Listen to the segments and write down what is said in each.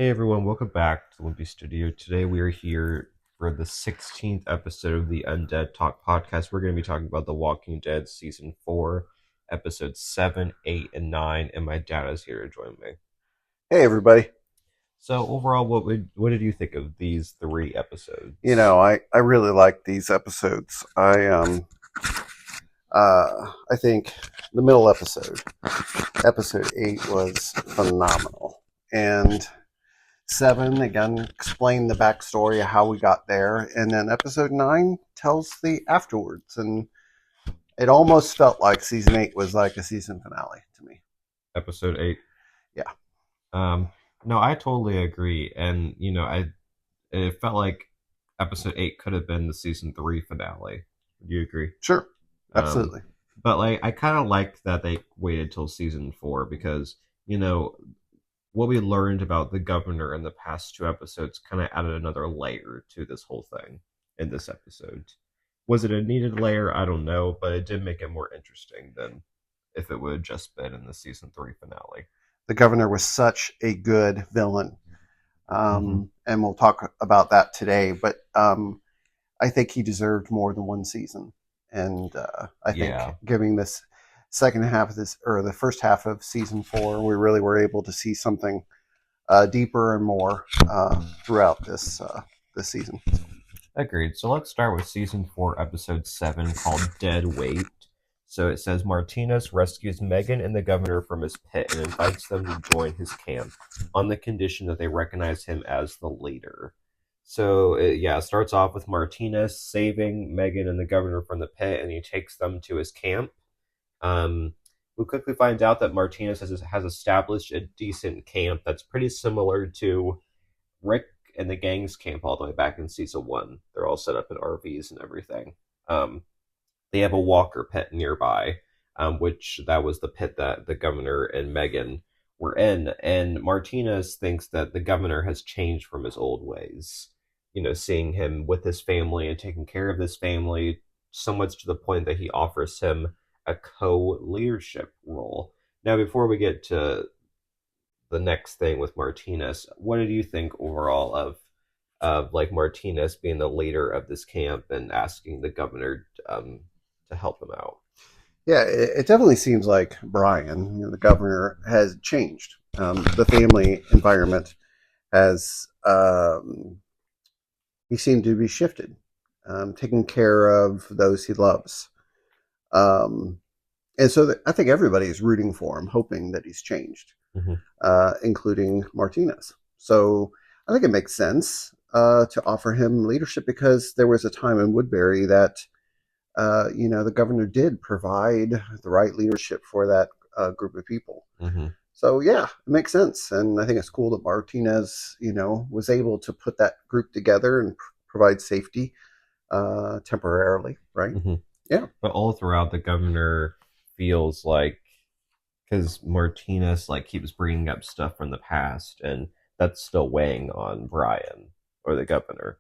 Hey everyone, welcome back to Limpy Studio. Today we are here for the 16th episode of the Undead Talk podcast. We're going to be talking about The Walking Dead Season 4, Episodes 7, 8, and 9, and my dad is here to join me. Hey everybody. So overall, what did you think of these three episodes? I really like these episodes. I think the middle episode 8 was phenomenal. And 7 again explained the backstory of how we got there, and then episode 9 tells the afterwards, and it almost felt like season 8 was like a season finale to me. Episode 8? Yeah. No, I totally agree. And, it felt like episode 8 could have been the season 3 finale. Do you agree? Sure. Absolutely. But I kind of liked that they waited till season 4 because, what we learned about the governor in the past two episodes kind of added another layer to this whole thing in this episode. Was it a needed layer? I don't know, but it did make it more interesting than if it would have just been in the season 3 finale. The governor was such a good villain. And we'll talk about that today, but I think he deserved more than one season. And I think giving this second half of this, or the first half of season 4, we really were able to see something deeper and more throughout this season. Agreed. So let's start with season 4, episode 7, called Dead Weight. So it says Martinez rescues Megan and the governor from his pit and invites them to join his camp on the condition that they recognize him as the leader. So it starts off with Martinez saving Megan and the governor from the pit, and he takes them to his camp. We quickly find out that Martinez has established a decent camp that's pretty similar to Rick and the gang's camp all the way back in season 1. They're all set up in RVs and everything. They have a walker pit nearby, which that was the pit that the governor and Megan were in. And Martinez thinks that the governor has changed from his old ways. Seeing him with his family and taking care of his family, so much to the point that he offers him a co-leadership role. Now, before we get to the next thing with Martinez, what did you think overall of like Martinez being the leader of this camp and asking the governor to help him out? Yeah, it definitely seems like Brian, the governor, has changed. The family environment has, he seemed to be shifted, taking care of those he loves. And so I think everybody is rooting for him, hoping that he's changed, including Martinez. So I think it makes sense to offer him leadership, because there was a time in Woodbury that the governor did provide the right leadership for that group of people. So yeah, it makes sense, and I think it's cool that Martinez, was able to put that group together and provide safety temporarily, right? Yeah. But all throughout, the governor feels like, because Martinez keeps bringing up stuff from the past, and that's still weighing on Brian or the governor.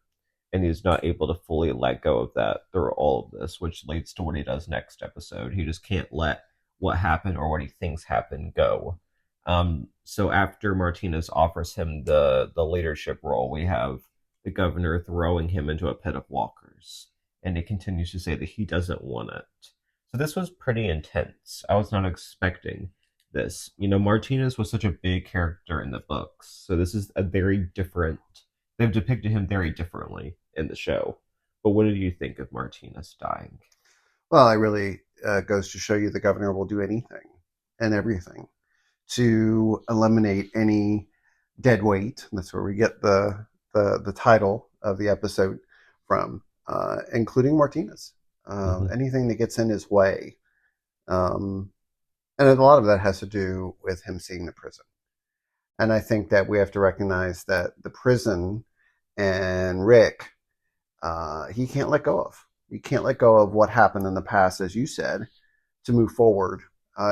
And he's not able to fully let go of that through all of this, which leads to what he does next episode. He just can't let what happened or what he thinks happened go. So after Martinez offers him the leadership role, we have the governor throwing him into a pit of walkers. And he continues to say that he doesn't want it. So this was pretty intense. I was not expecting this. Martinez was such a big character in the books. So this is a very different... They've depicted him very differently in the show. But what did you think of Martinez dying? Well, it really goes to show you the governor will do anything and everything to eliminate any dead weight. That's where we get the title of the episode from, including Martinez. Anything that gets in his way. And a lot of that has to do with him seeing the prison. And I think that we have to recognize that the prison and Rick, he can't let go of. He can't let go of what happened in the past, as you said, to move forward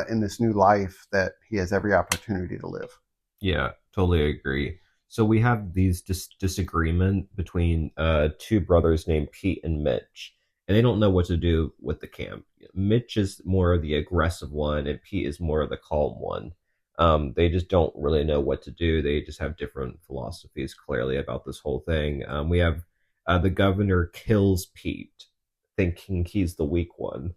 in this new life that he has every opportunity to live. Yeah, totally agree. So we have these disagreement between two brothers named Pete and Mitch, and they don't know what to do with the camp. Mitch is more of the aggressive one, and Pete is more of the calm one. They just don't really know what to do. They just have different philosophies clearly about this whole thing. We have the governor kills Pete, thinking he's the weak one,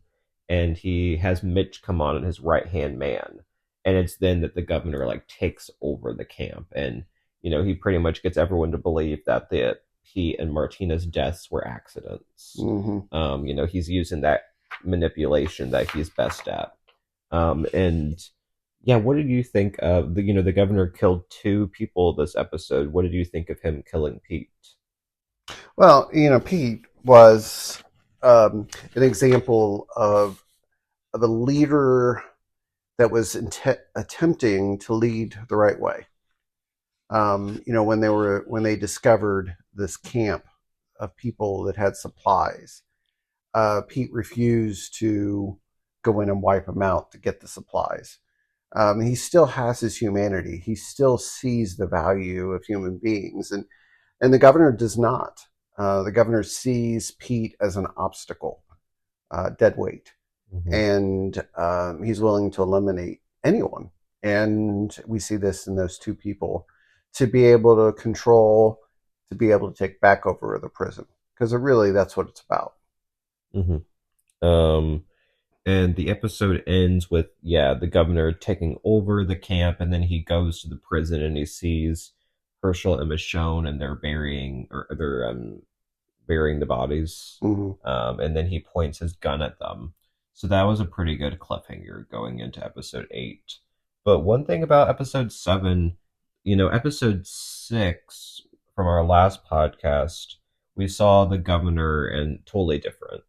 and he has Mitch come on as his right hand man. And it's then that the governor like takes over the camp, and he pretty much gets everyone to believe that the Pete and Martina's deaths were accidents. Hmm. He's using that manipulation that he's best at. And yeah, what did you think of the governor killed two people this episode? What did you think of him killing Pete? Well, Pete was an example of a leader that was attempting to lead the right way. When they discovered this camp of people that had supplies, Pete refused to go in and wipe them out to get the supplies. He still has his humanity. He still sees the value of human beings, and the governor does not. The governor sees Pete as an obstacle, dead weight, Mm-hmm. and he's willing to eliminate anyone. And we see this in those two people to be able to control, to be able to take back over the prison, because really that's what it's about. Mm-hmm. And the episode ends with the governor taking over the camp, and then he goes to the prison and he sees Herschel and Michonne, and they're burying the bodies. Mm-hmm. And then he points his gun at them. So that was a pretty good cliffhanger going into episode 8. But one thing about episode 7, episode 6 from our last podcast, we saw the governor and totally different.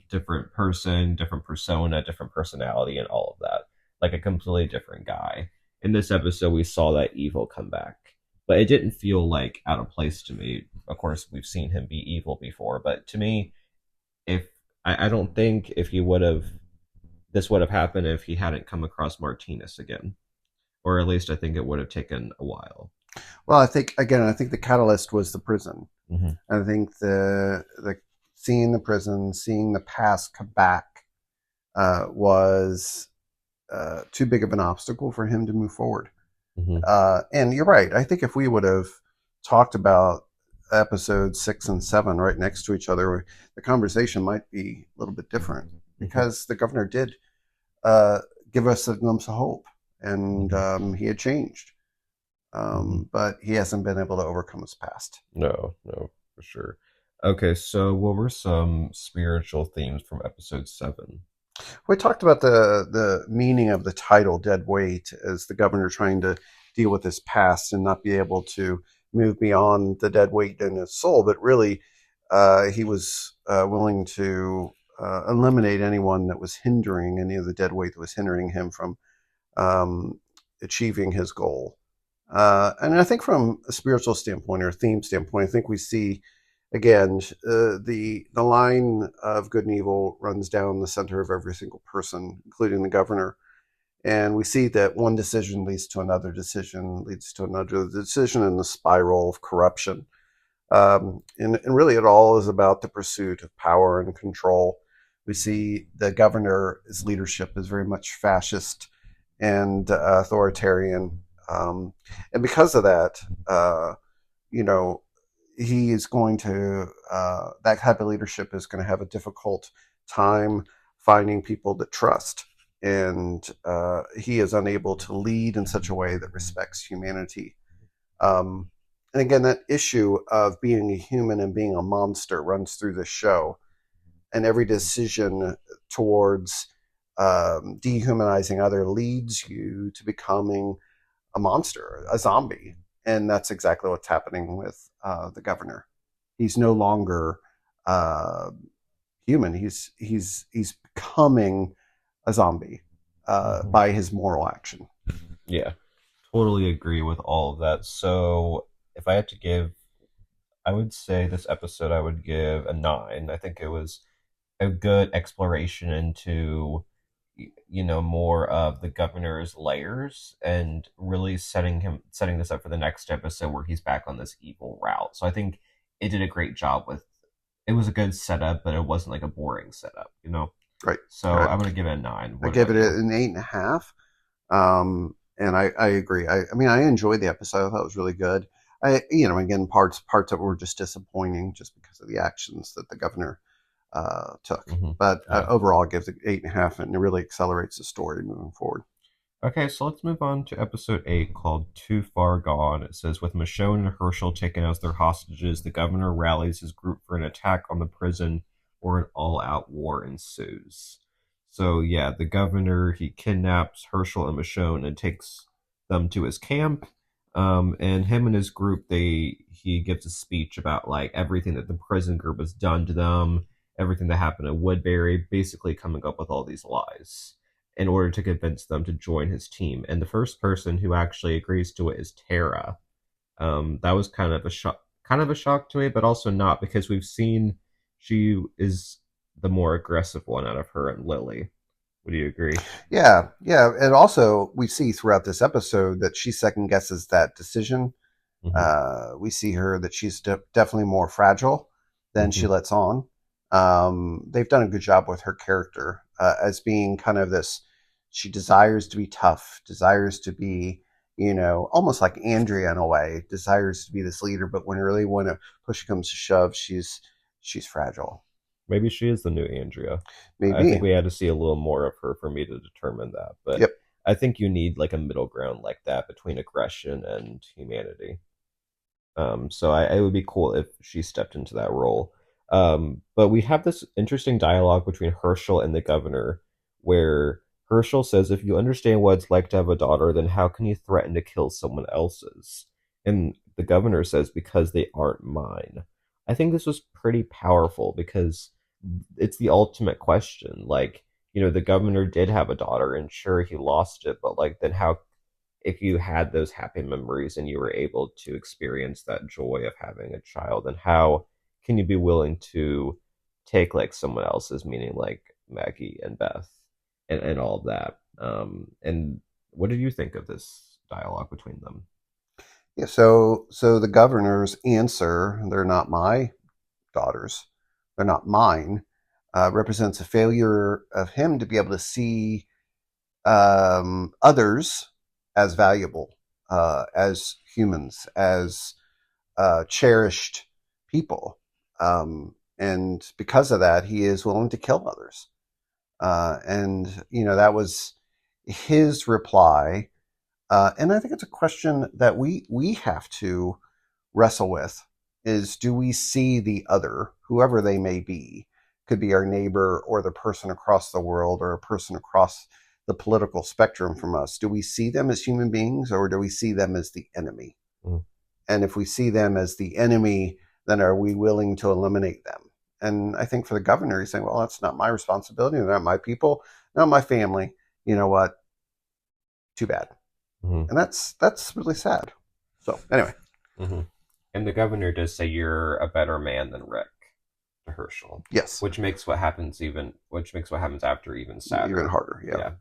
Different person, different persona, different personality, and all of that. Like a completely different guy. In this episode, we saw that evil come back. But it didn't feel like out of place to me. Of course, we've seen him be evil before, but to me, if I don't think if he would have this would have happened if he hadn't come across Martinez again, or at least I think it would have taken a while. Well, I think the catalyst was the prison. Mm-hmm. I think the seeing the prison, seeing the past come back, was too big of an obstacle for him to move forward. Mm-hmm. And you're right. I think if we would have talked about episodes 6 and 7 right next to each other, the conversation might be a little bit different, because the governor did give us a glimpse of hope, and he had changed. But he hasn't been able to overcome his past. No, for sure. Okay, so what were some spiritual themes from episode 7? We talked about the meaning of the title "Dead Weight" as the governor trying to deal with his past and not be able to move beyond the dead weight in his soul, but really he was willing to eliminate anyone that was hindering, any of the dead weight that was hindering him from achieving his goal. And I think from a spiritual standpoint or theme standpoint, I think we see again the line of good and evil runs down the center of every single person, including the governor. And we see that one decision leads to another decision, leads to another decision in the spiral of corruption. And really, it all is about the pursuit of power and control. We see the governor's leadership is very much fascist and authoritarian. And because of that, he is going to, that type of leadership is going to have a difficult time finding people that trust. And he is unable to lead in such a way that respects humanity. And again, that issue of being a human and being a monster runs through the show. And every decision towards dehumanizing other leads you to becoming a monster, a zombie. And that's exactly what's happening with the governor. He's no longer human. He's becoming a zombie by his moral action. Yeah, totally agree with all of that. So if I had to give, I would say this episode I would give a 9. I think it was a good exploration into more of the governor's layers, and really setting this up for the next episode where he's back on this evil route. So I think it did a great job with it. Was a good setup, but it wasn't like a boring setup. Right. So right. I'm gonna give it a 9. I give it an 8.5. And I agree. I mean, I enjoyed the episode. I thought it was really good. Again, parts of it were just disappointing just because of the actions that the governor took. But Yeah. overall, it gives it 8.5, and it really accelerates the story moving forward. Okay, so let's move on to episode 8 called Too Far Gone. It says, with Michonne and Herschel taken as their hostages, the governor rallies his group for an attack on the prison or an all out war ensues. So, yeah, the governor, he kidnaps Herschel and Michonne and takes them to his camp. And him and his group, he gives a speech about like everything that the prison group has done to them, everything that happened at Woodbury, basically coming up with all these lies in order to convince them to join his team. And the first person who actually agrees to it is Tara. That was kind of a shock to me, but also not because we've seen she is the more aggressive one out of her and Lily. Would you agree? Yeah, yeah. And also, we see throughout this episode that she second guesses that decision. We see her that she's definitely more fragile than she lets on. They've done a good job with her character as being kind of this. She desires to be tough, desires to be, almost like Andrea in a way, desires to be this leader. But when push comes to shove, she's fragile. Maybe she is the new Andrea. I Maybe. think we had to see a little more of her for me to determine that. But Yep. I think you need like a middle ground like that between aggression and humanity. It would be cool if she stepped into that role. But we have this interesting dialogue between Herschel and the governor, where Herschel says, "If you understand what it's like to have a daughter, then how can you threaten to kill someone else's?" And the governor says, "Because they aren't mine." I think this was pretty powerful because it's the ultimate question. Like, the governor did have a daughter, and sure, he lost it, but like, then how if you had those happy memories and you were able to experience that joy of having a child, and how can you be willing to take like someone else's, meaning like Maggie and Beth and all of that? And what did you think of this dialogue between them? Yeah. So the governor's answer, "They're not my daughters, they're not mine," represents a failure of him to be able to see others as valuable, as humans, as cherished people. And because of that, he is willing to kill others. That was his reply. And I think it's a question that we have to wrestle with is, do we see the other, whoever they may be? Could be our neighbor or the person across the world or a person across the political spectrum from us. Do we see them as human beings, or do we see them as the enemy? Mm. And if we see them as the enemy, then are we willing to eliminate them? And I think for the governor, he's saying, well, that's not my responsibility. They're not my people, not my family. You know what? Too bad. Mm-hmm. And that's really sad. So anyway. Mm-hmm. And the governor does say you're a better man than Rick to Herschel. Yes. Which makes what happens after even sadder. Even harder, yeah.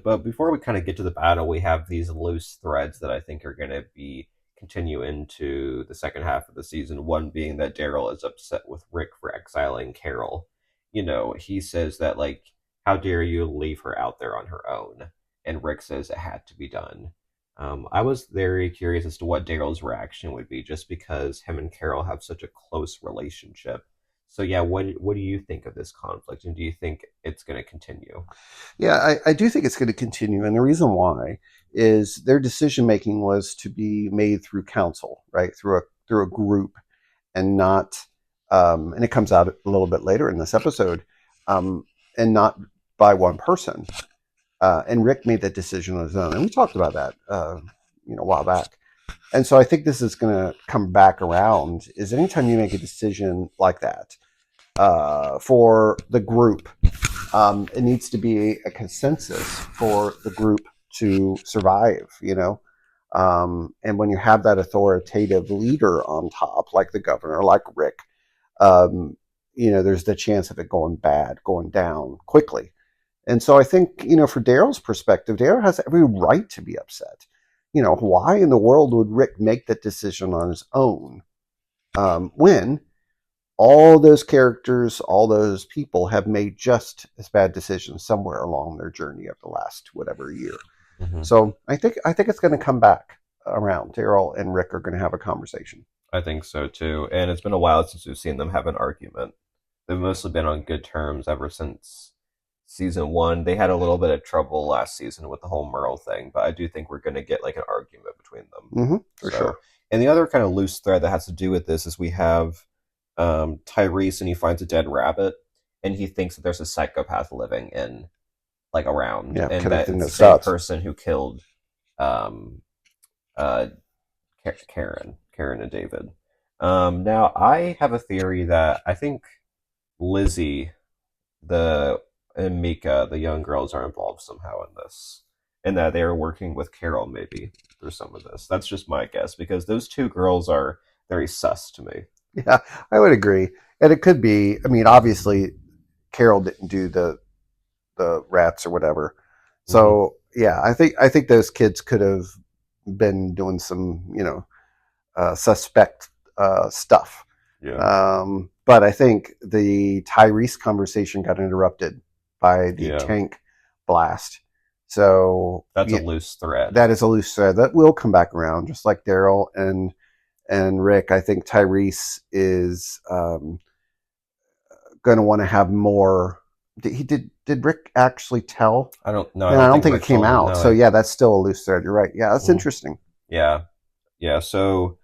But before we kind of get to the battle, we have these loose threads that I think are going to be continue into the second half of the season. One being that Daryl is upset with Rick for exiling Carol. He says that like, how dare you leave her out there on her own? And Rick says it had to be done. I was very curious as to what Daryl's reaction would be, just because him and Carol have such a close relationship. So yeah, what do you think of this conflict, and do you think it's going to continue? Yeah, I do think it's going to continue, and the reason why is their decision making was to be made through council, right, through a group, and not, and it comes out a little bit later in this episode, and not by one person. And Rick made that decision on his own, and we talked about that, a while back. And so I think this is going to come back around. Is anytime you make a decision like that for the group, it needs to be a consensus for the group to survive. And when you have that authoritative leader on top, like the governor, like Rick, there's the chance of it going bad, going down quickly. And so I think, for Daryl's perspective, Daryl has every right to be upset. Why in the world would Rick make that decision on his own when all those characters, all those people have made just as bad decisions somewhere along their journey of the last whatever year? Hmm. So I think it's going to come back around. Daryl and Rick are going to have a conversation. I think so too. And it's been a while since we've seen them have an argument. They've mostly been on good terms ever since season one. They had a little bit of trouble last season with the whole Merle thing, but I do think we're going to get like an argument between them. For So, sure. and the other kind of loose thread that has to do with this is we have Tyrese and he finds a dead rabbit and he thinks that there's a psychopath living in like around Yeah, and that connecting it's the those same dots. person who killed um, uh, Karen and David. Now I have a theory that I think Lizzie, the and Mika, the young girls, are involved somehow in this, and that they are working with Carol maybe through some of this. That's just my guess because those two girls are very sus to me. Yeah, I would agree. And it could be. I mean, obviously, Carol didn't do the rats or whatever. Hmm. So yeah, I think those kids could have been doing some suspect stuff. Yeah, But I think the Tyrese conversation got interrupted by the yeah, tank blast. So that's a yeah, loose thread. that is a loose thread that will come back around, just like Daryl and Rick. I think Tyrese is going to want to have more. Did Rick actually tell? I don't know. I No, I don't don't think think it Rick came told him. out. No, So yeah, that's still a loose thread. You're right. Yeah, that's mm, interesting. yeah, yeah. So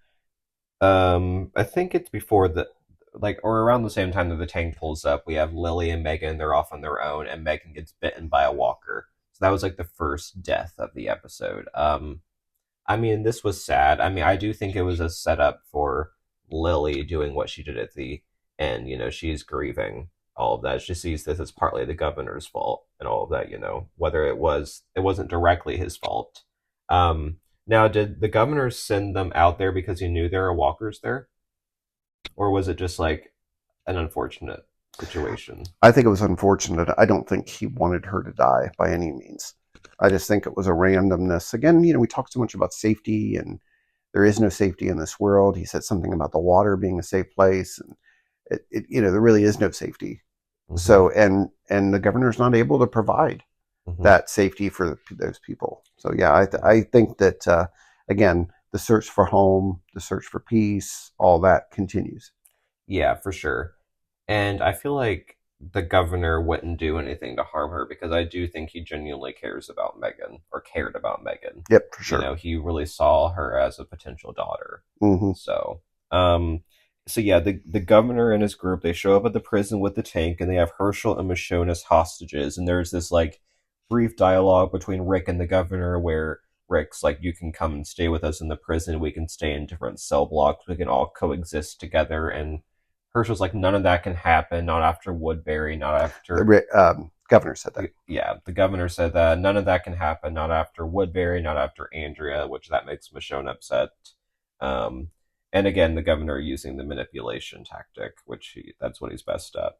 I think it's before the like or around the same time that the tank pulls up, we have Lily and Megan, they're off on their own, and Megan gets bitten by a walker. So that was like the first death of the episode. I mean, this was sad. I mean, I do think it was a setup for Lily doing what she did at the end. She's grieving all of that. She sees this as partly the governor's fault and all of that, whether it wasn't directly his fault. Now, did the governor send them out there because he knew there were walkers there? Or was it just like an unfortunate situation? I think it was unfortunate. I don't think he wanted her to die by any means. I just think it was a randomness. Again, we talk so much about safety, and there is no safety in this world. He said something about the water being a safe place, and there really is no safety. Hmm. So, and the governor's not able to provide Hmm. that safety for those people. So, yeah, I think that again, the search for home, the search for peace, all that continues. Yeah, for sure. And I feel like the governor wouldn't do anything to harm her because I do think he genuinely cares about Megan or cared about Megan. Yep, for sure. He really saw her as a potential daughter. Hmm. So, um, so yeah, the governor and his group they show up at the prison with the tank, and they have Herschel and Michonne as hostages. And there's this like brief dialogue between Rick and the governor where Rick's like, "You can come and stay with us in the prison. We can stay in different cell blocks. We can all coexist together." And Herschel's like, "None of that can happen. Not after Woodbury. Not after." The governor said that. Yeah, the governor said that none of that can happen. Not after Woodbury. Not after Andrea, which that makes Michonne upset. Um, and again, the governor using the manipulation tactic, that's what he's best at.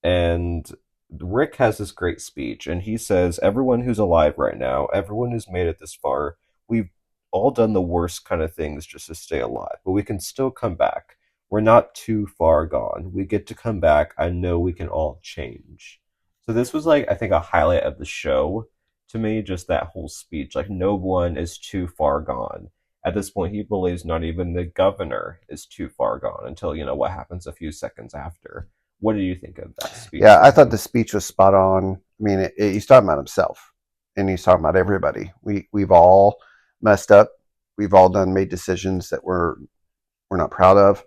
And Rick has this great speech, and he says, "Everyone who's alive right now, everyone who's made it this far, we've all done the worst kind of things just to stay alive, but we can still come back. We're not too far gone. We get to come back. I know we can all change." So this was like, I think, a highlight of the show to me, just that whole speech. Like, no one is too far gone. At this point, he believes not even the governor is too far gone until, what happens a few seconds after. What do you think of that speech Yeah, from I thought him? the speech was spot on. I mean, he's talking about himself, and he's talking about everybody. We've all messed up. We've all made decisions that we're not proud of.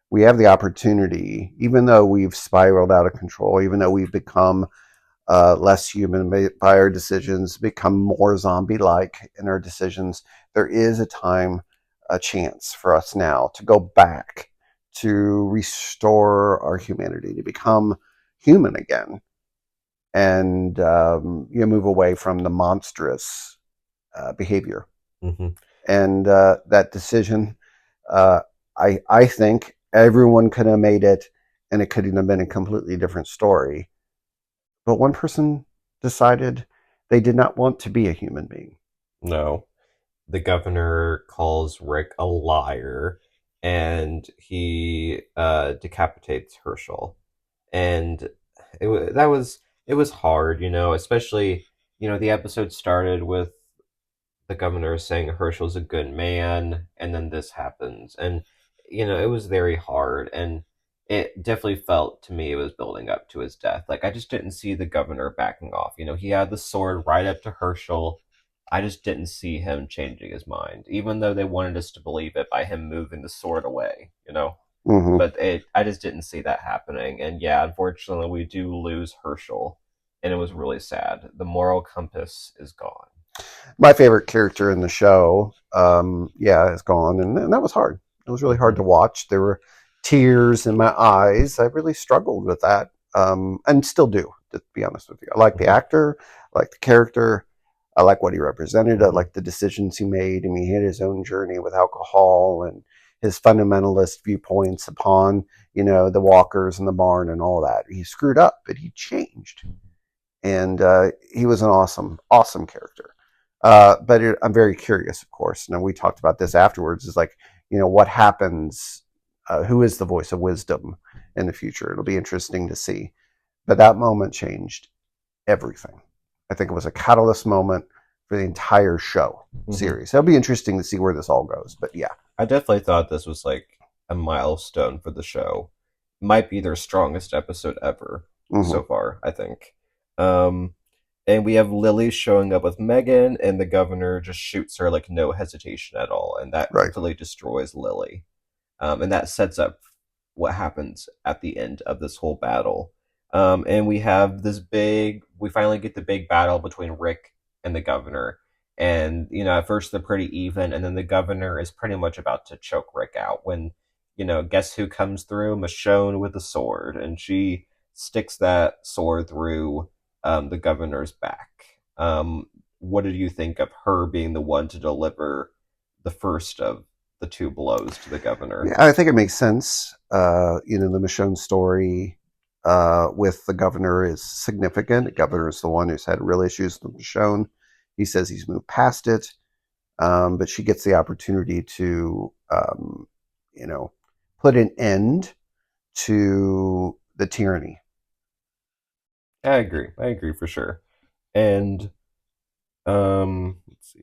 We have the opportunity, even though we've spiraled out of control, even though we've become less human by our decisions, become more zombie-like in our decisions. There is a chance for us now to go back to restore our humanity, to become human again, and move away from the monstrous behavior. Hmm. And that decision, uh, I think everyone could have made it, and it could have been a completely different story. But one person decided they did not want to be a human being. No. The governor calls Rick a liar and he decapitates Herschel. And that was it was hard, especially, the episode started with the governor is saying Herschel's a good man, and then this happens, and it was very hard, and it definitely felt to me it was building up to his death. Like I just didn't see the governor backing off. He had the sword right up to Herschel. I just didn't see him changing his mind, even though they wanted us to believe it by him moving the sword away. Hmm. But I just didn't see that happening, and yeah, unfortunately, we do lose Herschel, and it was really sad. The moral compass is gone. My favorite character in the show, yeah, is gone, and that was hard. It was really hard Mm-hmm. to watch. There were tears in my eyes. I really struggled with that, and still do. To be honest with you, I like the Mm-hmm. actor, I like the character, I like what he represented. I Mm-hmm. like the decisions he made. I mean, he had his own journey with alcohol and his fundamentalist viewpoints upon the walkers and the barn and all that. He screwed up, but he changed, and he was an awesome character. I'm very curious, of course. Now we talked about this afterwards. Is like, what happens? Who is the voice of wisdom in the future? It'll be interesting to see. But that moment changed everything. I think it was a catalyst moment for the entire show Mm-hmm. series. It'll be interesting to see where this all goes. But yeah. I definitely thought this was like a milestone for the show. Might be their strongest episode ever so Hmm. far, I think. Um, and we have Lily showing up with Megan, and the governor just shoots her like no hesitation at all, and that Right. completely destroys Lily. And that sets up what happens at the end of this whole battle. And we have we finally get the big battle between Rick and the governor. And, at first they're pretty even, and then the governor is pretty much about to choke Rick out when, guess who comes through? Michonne with a sword, and she sticks that sword through the governor's back. What did you think of her being the one to deliver the first of the two blows to the governor? Yeah, I think it makes sense. The Michonne story with the governor is significant. The governor is the one who's had real issues with Michonne. He says he's moved past it, but she gets the opportunity to, you know, put an end to the tyranny. I agree. I agree for sure. And let's see.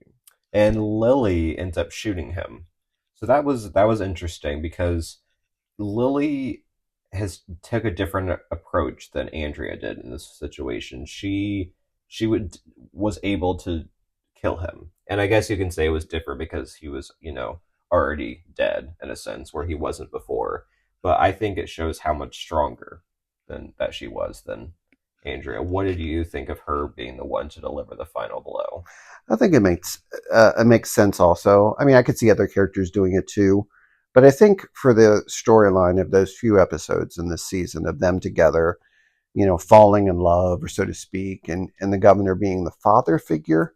And Lily ends up shooting him. So that was interesting because Lily has took a different approach than Andrea did in this situation. She was able to kill him. And I guess you can say it was different because he was, already dead in a sense where he wasn't before. But I think it shows how much stronger than that she was than Andrea. What did you think of her being the one to deliver the final blow? I think it makes sense. Also, I mean, I could see other characters doing it too, but I think for the storyline of those few episodes in this season of them together, falling in love, or so to speak, and the governor being the father figure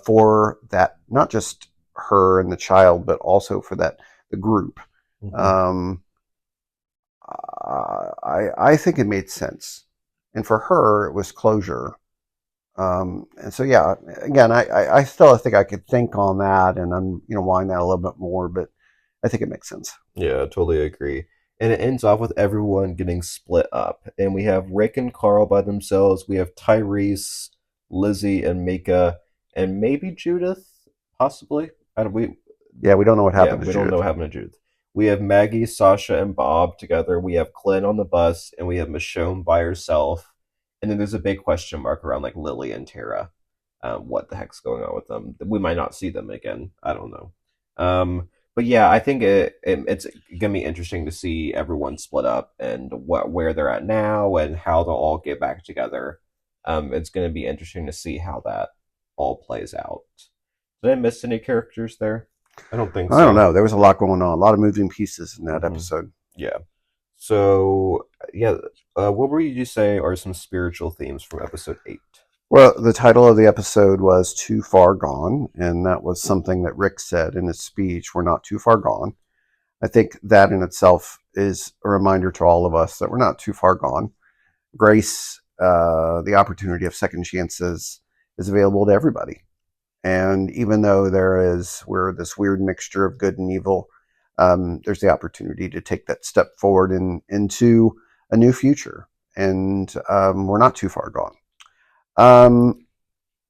for that, not just her and the child, but also for the group. Mm-hmm. Um, I think it made sense, and for her, it was closure. And so, yeah, again, I still think I could think on that and wind that a little bit more, but I think it makes sense. Yeah, I totally agree. And it ends off with everyone getting split up. And we have Rick and Carl by themselves. We have Tyrese, Lizzie, and Mika, and maybe Judith, possibly. I don't, we Yeah, we don't know what Yeah, happened to we don't know Judith. what happened to Judith. We have Maggie, Sasha, and Bob together. We have Clint on the bus, and we have Michonne by herself. And then there's a big question mark around like Lily and Tara. What the heck's going on with them? We might not see them again. I don't know. But yeah, I think it's gonna be interesting to see everyone split up and where they're at now and how they'll all get back together. It's gonna be interesting to see how that all plays out. Did I miss any characters there? I don't think I don't so. know. There was a lot going on, a lot of moving pieces in that Hmm. episode. Yeah. So yeah, what were you say are some spiritual themes from episode 8? Well, the title of the episode was Too Far Gone, and that was something that Rick said in his speech. We're not too far gone. I think that in itself is a reminder to all of us that we're not too far gone. Grace, the opportunity of second chances, is available to everybody. And even though we're this weird mixture of good and evil, there's the opportunity to take that step forward into a new future. And we're not too far gone. Um,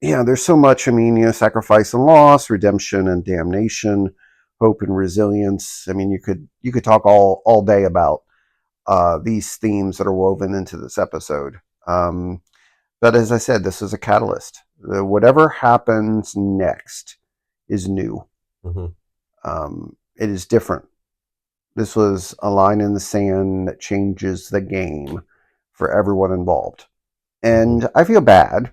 yeah, there's so much. I mean, sacrifice and loss, redemption and damnation, hope and resilience. I mean, you could talk all day about these themes that are woven into this episode. But as I said, this is a catalyst. Whatever happens next is new. Mm-hmm. It is different. This was a line in the sand that changes the game for everyone involved. And I feel bad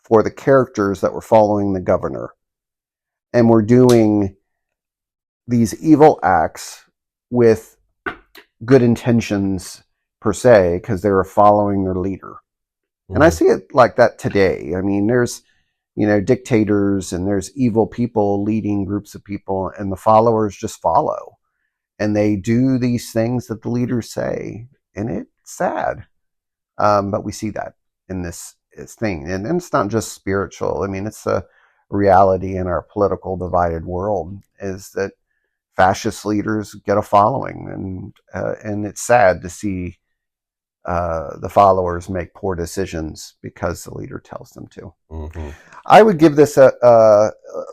for the characters that were following the governor and were doing these evil acts with good intentions per se because they were following their leader. Mm-hmm. And I see it like that today. I mean, there's dictators and there's evil people leading groups of people, and the followers just follow. And they do these things that the leaders say, and it's sad. But we see that in this thing. And it's not just spiritual. I mean, it's a reality in our political divided world, is that fascist leaders get a following. And it's sad to see the followers make poor decisions because the leader tells them to. Mm-hmm. I would give this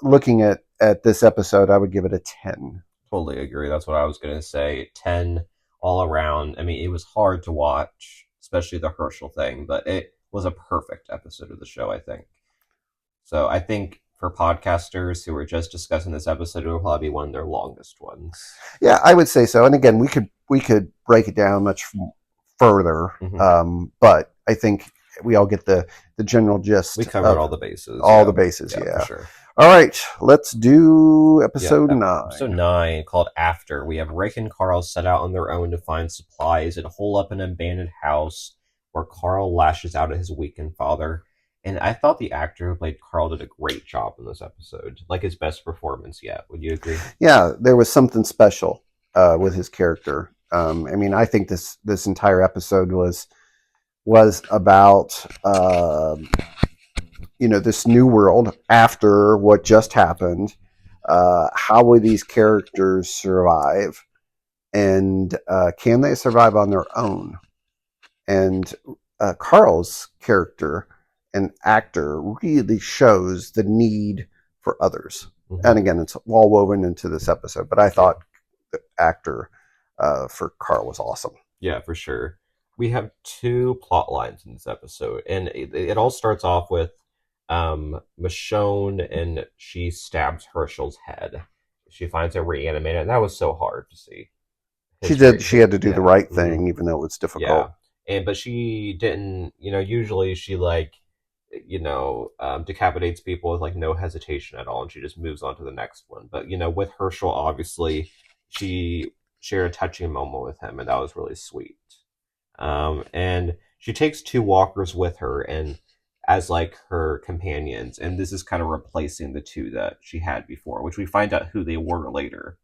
looking at this episode, I would give it a 10. Totally agree. That's what I was going to say. 10 all around. I mean, it was hard to watch, especially the Herschel thing, but it was a perfect episode of the show, I think. So I think for podcasters who were just discussing this episode, it will probably be one of their longest ones. Yeah, I would say so. And again, we could break it down much further, mm-hmm. But I think we all get the general gist. We covered all the bases. The bases, yeah. For sure. All right, let's do episode 9. Episode 9, called After. We have Rick and Carl set out on their own to find supplies and hole up an abandoned house where Carl lashes out at his weakened father. And I thought the actor who played Carl did a great job in this episode. Like his best performance yet. Would you agree? Yeah, there was something special with his character. I mean, I think this entire episode was about this new world after what just happened. How will these characters survive, and can they survive on their own? And Carl's character and actor really shows the need for others. Mm-hmm. And again, it's all woven into this episode, but I thought the actor for Carl was awesome. Yeah, for sure. We have 2 plot lines in this episode, and it all starts off with Michonne, and she stabs Herschel's head. She finds it reanimated, and that was so hard to see. She had to do the right thing, even though it was difficult. Yeah, but she didn't. Usually she decapitates people with no hesitation at all, and she just moves on to the next one. But with Herschel, obviously, she shared a touching moment with him, and that was really sweet. And she takes 2 walkers with her and as her companions, and this is kind of replacing the 2 that she had before, which we find out who they were later.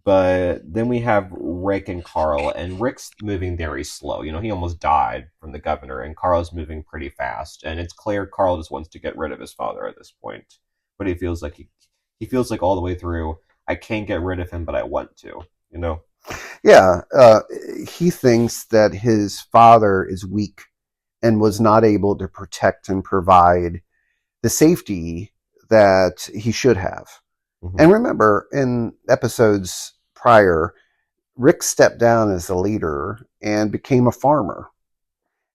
But then we have Rick and Carl, and Rick's moving very slow. He almost died from the governor, and Carl's moving pretty fast. And it's clear Carl just wants to get rid of his father at this point, but he feels like he feels like all the way through, I can't get rid of him, but I want to. Yeah, he thinks that his father is weak and was not able to protect and provide the safety that he should have. Mm-hmm. And remember, in episodes prior, Rick stepped down as the leader and became a farmer.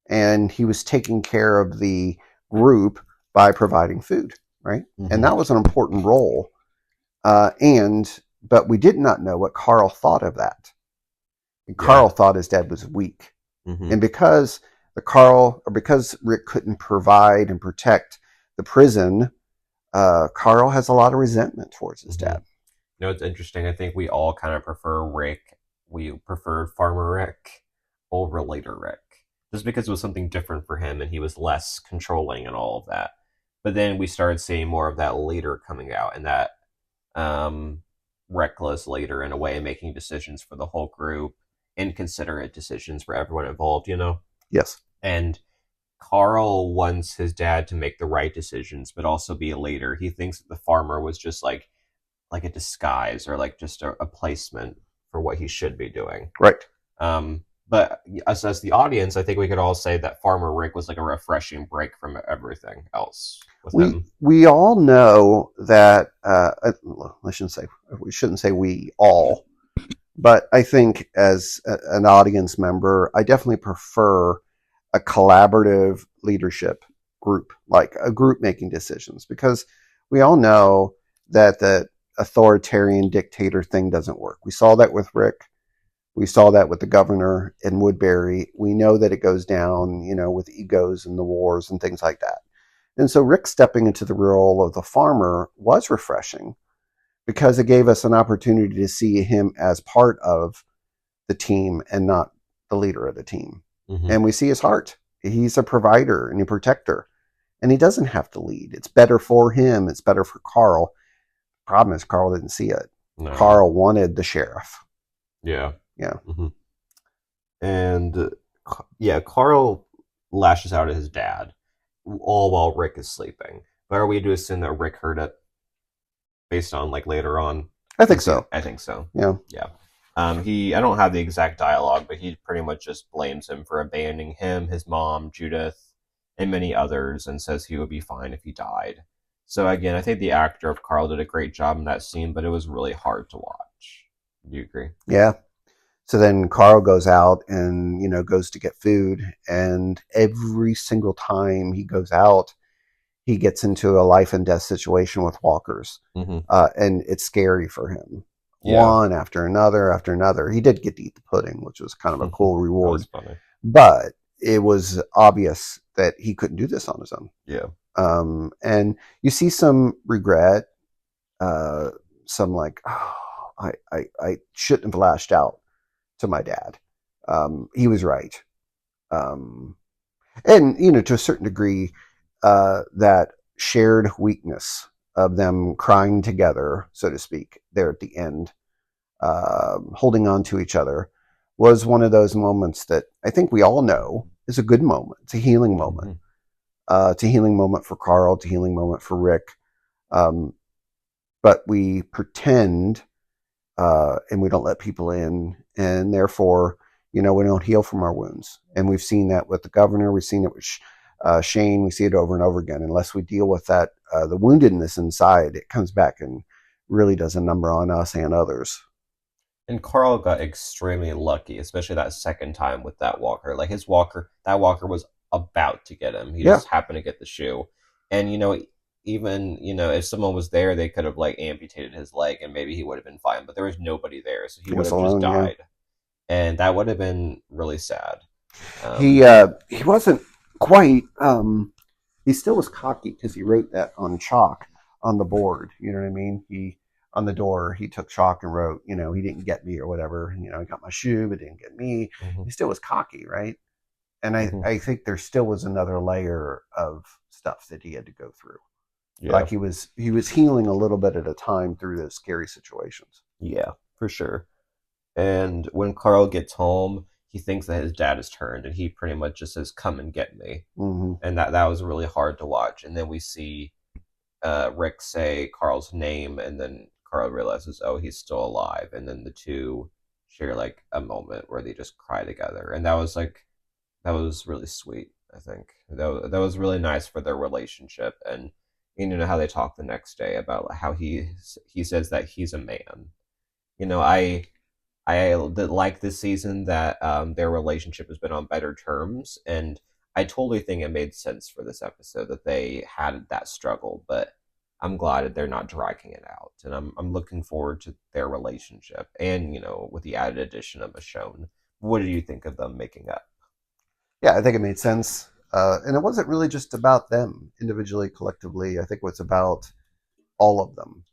And he was taking care of the group by providing food, right? Mm-hmm. And that was an important role. But we did not know what Carl thought of that. And Carl thought his dad was weak. Mm-hmm. And because Rick couldn't provide and protect the prison, Carl has a lot of resentment towards his dad. It's interesting. I think we all kind of prefer Rick. We preferred Farmer Rick over later Rick, just because it was something different for him and he was less controlling and all of that. But then we started seeing more of that later coming out, and that reckless later in a way, making decisions for the whole group, inconsiderate decisions for everyone involved, Yes. And Carl wants his dad to make the right decisions, but also be a leader. He thinks that the farmer was just like a disguise or just a placement for what he should be doing. Right. But but us as the audience, I think we could all say that Farmer Rick was like a refreshing break from everything else with him. We all know that I shouldn't say we shouldn't say we all, but I think as an audience member, I definitely prefer a collaborative leadership group, like a group making decisions, because we all know that the authoritarian dictator thing doesn't work. We saw that with Rick. We saw that with the governor in Woodbury. We know that it goes down, with egos and the wars and things like that. And so Rick stepping into the role of the farmer was refreshing because it gave us an opportunity to see him as part of the team and not the leader of the team. Mm-hmm. And we see his heart. He's a provider and a protector, and he doesn't have to lead. It's better for him. It's better for Carl. Problem is, Carl didn't see it. No. Carl wanted the sheriff. Yeah. Yeah. Mm-hmm. And Carl lashes out at his dad, all while Rick is sleeping. But are we to assume that Rick heard it based on like later on? I think so. I think so. Yeah. Yeah. I don't have the exact dialogue, but he pretty much just blames him for abandoning him, his mom, Judith, and many others, and says he would be fine if he died. So again, I think the actor of Carl did a great job in that scene, but it was really hard to watch. Do you agree? Yeah. So then Carl goes out and, goes to get food. And every single time he goes out, he gets into a life and death situation with walkers. Mm-hmm. And it's scary for him. Yeah. One after another. He did get to eat the pudding, which was kind of a cool reward. That was funny. But it was obvious that he couldn't do this on his own. Yeah. And you see some regret, some like, oh, I shouldn't have lashed out to my dad. He was right. And, to a certain degree, that shared weakness of them crying together, so to speak, there at the end, holding on to each other, was one of those moments that I think we all know is a good moment. It's a healing moment. Mm-hmm. It's a healing moment for Carl. It's a healing moment for Rick. But we pretend, and we don't let people in, and therefore, we don't heal from our wounds. And we've seen that with the governor. We've seen it with Shane. We see it over and over again. Unless we deal with that, the woundedness inside, it comes back and really does a number on us and others. And Carl got extremely lucky, especially that second time with that walker. Like that walker was about to get him. He just happened to get the shoe. And, even, if someone was there, they could have like amputated his leg and maybe he would have been fine. But there was nobody there, so he would have just died. Yeah. And that would have been really sad. He wasn't quite. He still was cocky because he wrote that on chalk on the board. You know what I mean? On the door, he took chalk and wrote, he didn't get me or whatever. He got my shoe, but didn't get me. Mm-hmm. He still was cocky, right? And I think there still was another layer of stuff that he had to go through. Yeah. Like he was healing a little bit at a time through those scary situations. Yeah, for sure. And when Carl gets home, he thinks that his dad has turned, and he pretty much just says, "Come and get me." Mm-hmm. And that was really hard to watch. And then we see Rick say Carl's name, and then Carl realizes, oh, he's still alive. And then the two share like a moment where they just cry together, and that was really sweet. I think that was really nice for their relationship. And how they talk the next day about how he says that he's a man. I like this season that their relationship has been on better terms, and I totally think it made sense for this episode that they had that struggle. But I'm glad that they're not dragging it out, and I'm looking forward to their relationship, and with the added addition of Michonne. What do you think of them making up? Yeah, I think it made sense. And it wasn't really just about them individually, collectively. I think it's about all of them,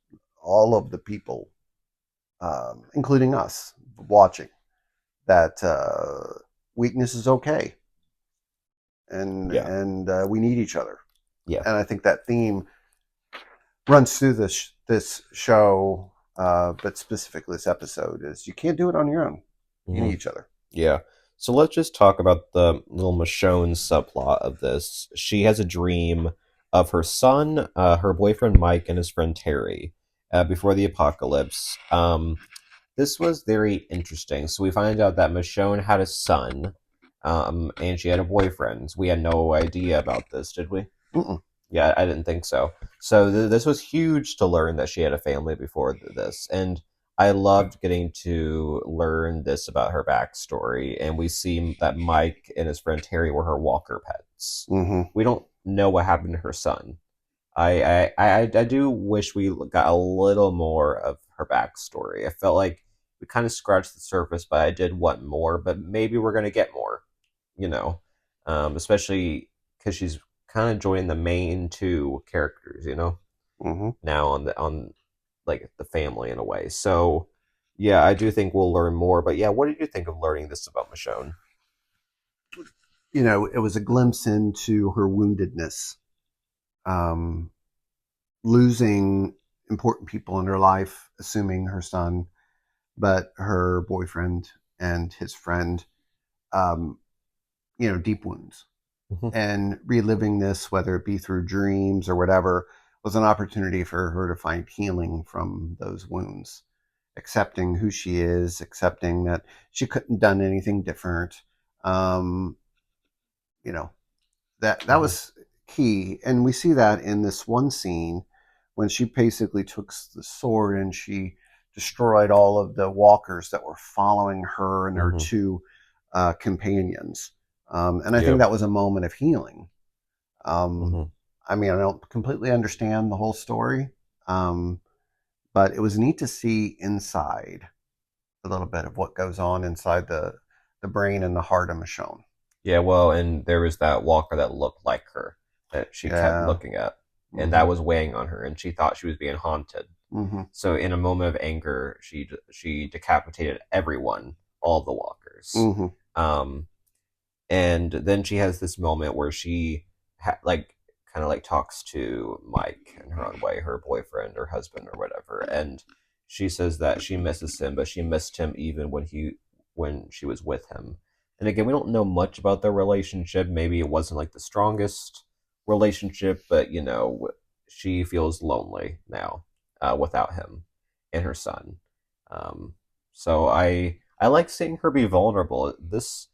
all of the people, including us watching, that weakness is okay. And we need each other. Yeah. And I think that theme runs through this show, but specifically this episode, is you can't do it on your own. You need each other. Yeah. So let's just talk about the little Michonne subplot of this. She has a dream of her son, her boyfriend Mike, and his friend Terry before the apocalypse. This was very interesting. So we find out that Michonne had a son, and she had a boyfriend. We had no idea about this, did we? Mm-mm. Yeah, I didn't think so. So this was huge to learn that she had a family before this, and I loved getting to learn this about her backstory. And we see that Mike and his friend Terry were her walker pets. Mm-hmm. We don't know what happened to her son. I do wish we got a little more of her backstory. I felt like we kind of scratched the surface, but I did want more. But maybe we're gonna get more, you know, especially because she's kind of joining the main two characters, Mm-hmm. now on like the family in a way. So yeah, I do think we'll learn more. But yeah, what did you think of learning this about Michonne? It was a glimpse into her woundedness, um, losing important people in her life, assuming her son, but her boyfriend and his friend, um, deep wounds. Mhm. And reliving this, whether it be through dreams or whatever, was an opportunity for her to find healing from those wounds, accepting who she is, accepting that she couldn't have done anything different. Um, you know, that Mhm. was key. And we see that in this one scene when she basically took the sword and she destroyed all of the walkers that were following her and her Mhm. two companions. And I think Yep. that was a moment of healing. Um, Mhm. I mean, I don't completely understand the whole story, um, but it was neat to see inside a little bit of what goes on inside the brain and the heart of Michonne. Yeah, well, and there was that walker that looked like her that she kept Yeah. looking at, and Mm-hmm. that was weighing on her, and she thought she was being haunted. Mm-hmm. So, in a moment of anger, she decapitated everyone, all the walkers. Mm-hmm. Um, and then she has this moment where she like kind of like talks to Mike in her own way, her boyfriend or husband or whatever, and she says that she misses him, but she missed him even when she was with him. And again, we don't know much about their relationship. Maybe it wasn't like the strongest relationship, but she feels lonely now without him and her son. Um, so I like seeing her be vulnerable. This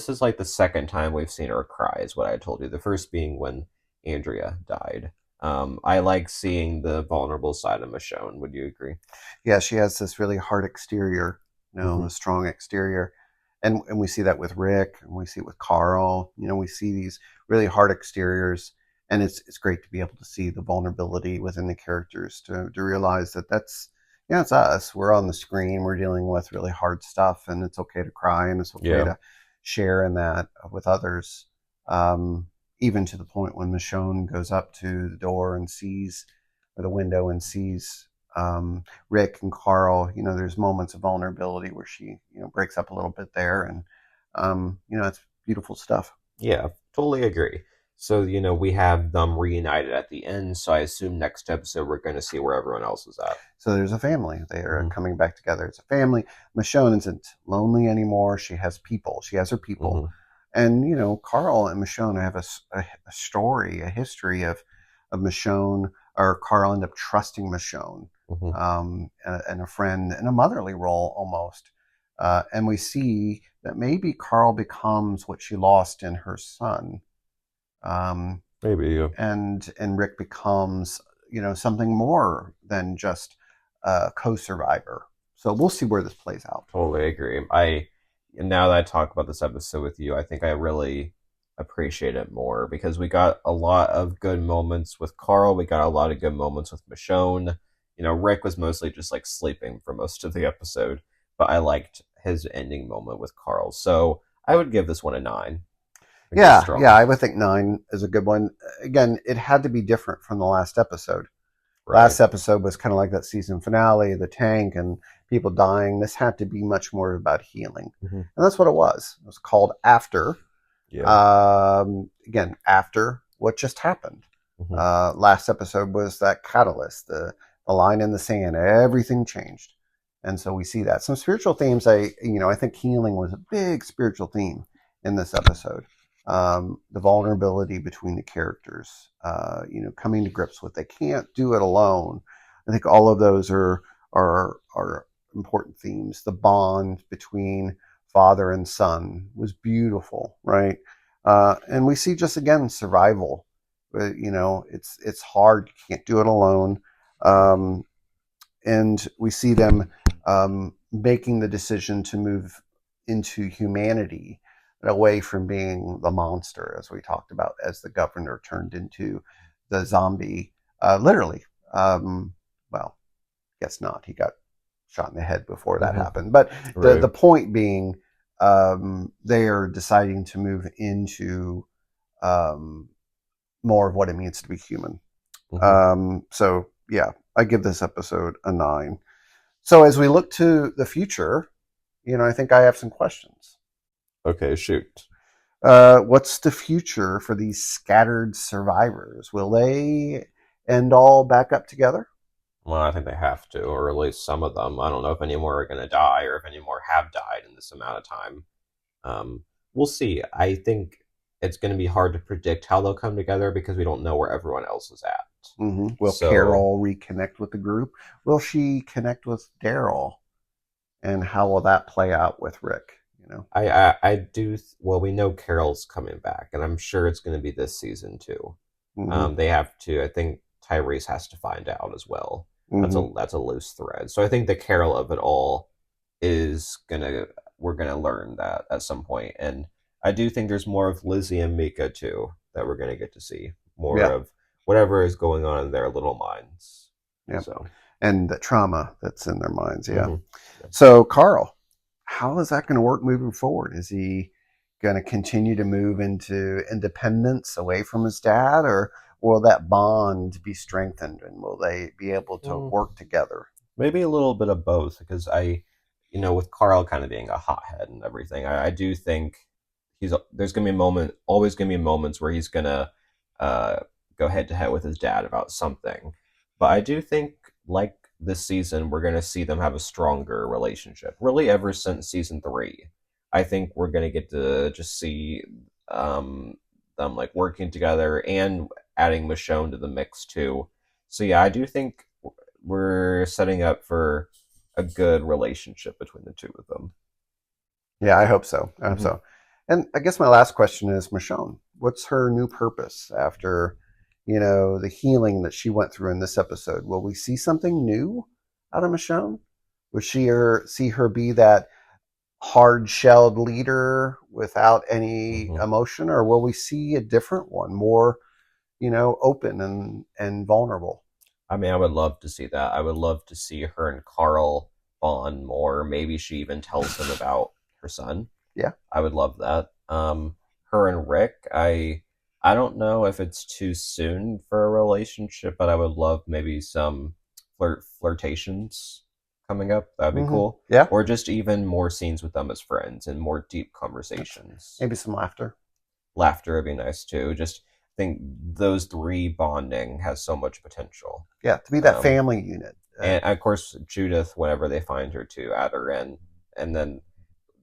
is like the second time we've seen her cry, is what I told you. The first being when Andrea died. I like seeing the vulnerable side of Michonne. Would you agree? Yeah, she has this really hard exterior, Mm-hmm. a strong exterior. And we see that with Rick, and we see it with Carl. We see these really hard exteriors, and it's great to be able to see the vulnerability within the characters to realize that that's it's us. We're on the screen. We're dealing with really hard stuff, and it's okay to cry, and it's okay Yeah. to share in that with others. Um, Even to the point when Michonne goes up to the door and sees, or the window, and sees Rick and Carl. There's moments of vulnerability where she, breaks up a little bit there, and it's beautiful stuff. Yeah, totally agree. So, we have them reunited at the end, so I assume next episode we're going to see where everyone else is at. So there's a family. They are Mm-hmm. coming back together. It's a family. Michonne isn't lonely anymore. She has people. She has her people. Mm-hmm. And Carl and Michonne have a story, a history of Michonne, or Carl ended up trusting Michonne, Mm-hmm. and a friend in a motherly role almost. And we see that maybe Carl becomes what she lost in her son, um, Maybe, yeah. and Rick becomes something more than just a co-survivor. So we'll see where this plays out. Totally agree. Now that I talk about this episode with you, I think I really appreciate it more because we got a lot of good moments with Carl. We got a lot of good moments with Michonne. Rick was mostly just like sleeping for most of the episode, but I liked his ending moment with Carl. So I would give this one a 9. I think it's Yeah, strong. I would think 9 is a good one. Again, it had to be different from the last episode. Right. Last episode was kind of like that season finale, the tank and people dying. This had to be much more about healing. Mm-hmm. And that's what it was. It was called After. Yeah. Again, after what just happened. Mm-hmm. Last episode was that catalyst, the line in the sand. Everything changed. And so we see that. Some spiritual themes, I think healing was a big spiritual theme in this episode. The vulnerability between the characters, coming to grips with they can't do it alone. I think all of those are important themes. The bond between father and son was beautiful, right? And we see just again survival. It's hard. You can't do it alone. And we see them making the decision to move into humanity, away from being the monster, as we talked about, as the governor turned into the zombie, literally. Well, guess not. He got shot in the head before that happened. But the point being, they are deciding to move into more of what it means to be human. So yeah, I give this episode a 9. So as we look to the future, I think I have some questions. Okay, shoot. What's the future for these scattered survivors? Will they end all back up together? Well, I think they have to, or at least some of them. I don't know if any more are going to die or if any more have died in this amount of time. We'll see. I think it's going to be hard to predict how they'll come together because we don't know where everyone else is at. Will Carol reconnect with the group? Will she connect with Daryl? And how will that play out with Rick? I do. Well, we know Carol's coming back, and I'm sure it's going to be this season too. They have to. I think Tyrese has to find out as well. That's a loose thread. So I think the Carol of it all is we're gonna learn that at some point, and I do think there's more of Lizzie and Mika too that we're gonna get to see more of whatever is going on in their little minds. Yeah. So. And the trauma that's in their minds. Yeah. So Carl, how is that going to work moving forward? Is he going to continue to move into independence away from his dad, or will that bond be strengthened, and will they be able to work together? Maybe a little bit of both, because with Carl kind of being a hothead and everything, I do think there's going to be always going to be moments where he's going to go head to head with his dad about something. But I do think, like this season, we're going to see them have a stronger relationship. Really, ever since season 3, I think we're going to get to just see them like working together and adding Michonne to the mix too. So yeah, I do think we're setting up for a good relationship between the two of them. Yeah, I hope so. I hope so. And I guess my last question is, Michonne, what's her new purpose after the healing that she went through in this episode? Will we see something new out of Michonne? Will see her be that hard-shelled leader without any emotion, or will we see a different one, more, open and vulnerable? I mean, I would love to see that. I would love to see her and Carl bond more. Maybe she even tells him about her son. Yeah. I would love that. Her and Rick, I don't know if it's too soon for a relationship, but I would love maybe some flirtations coming up. That'd be cool. Yeah. Or just even more scenes with them as friends and more deep conversations. Maybe some laughter. Laughter would be nice too. Just think those 3 bonding has so much potential. Yeah, to be that family unit. And of course, Judith, whenever they find her too, add her in, and then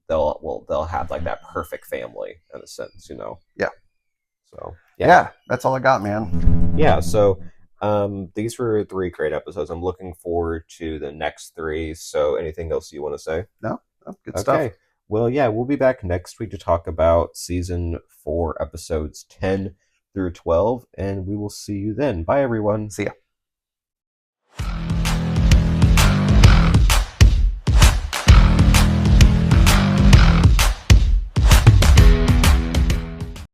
they'll have like that perfect family in a sense, Yeah. So yeah, that's all I got, man. Yeah, so these were 3 great episodes. I'm looking forward to the next 3. So anything else you want to say? No, good stuff. Well, yeah, we'll be back next week to talk about season 4, episodes 10 through 12, and we will see you then. Bye, everyone. See ya.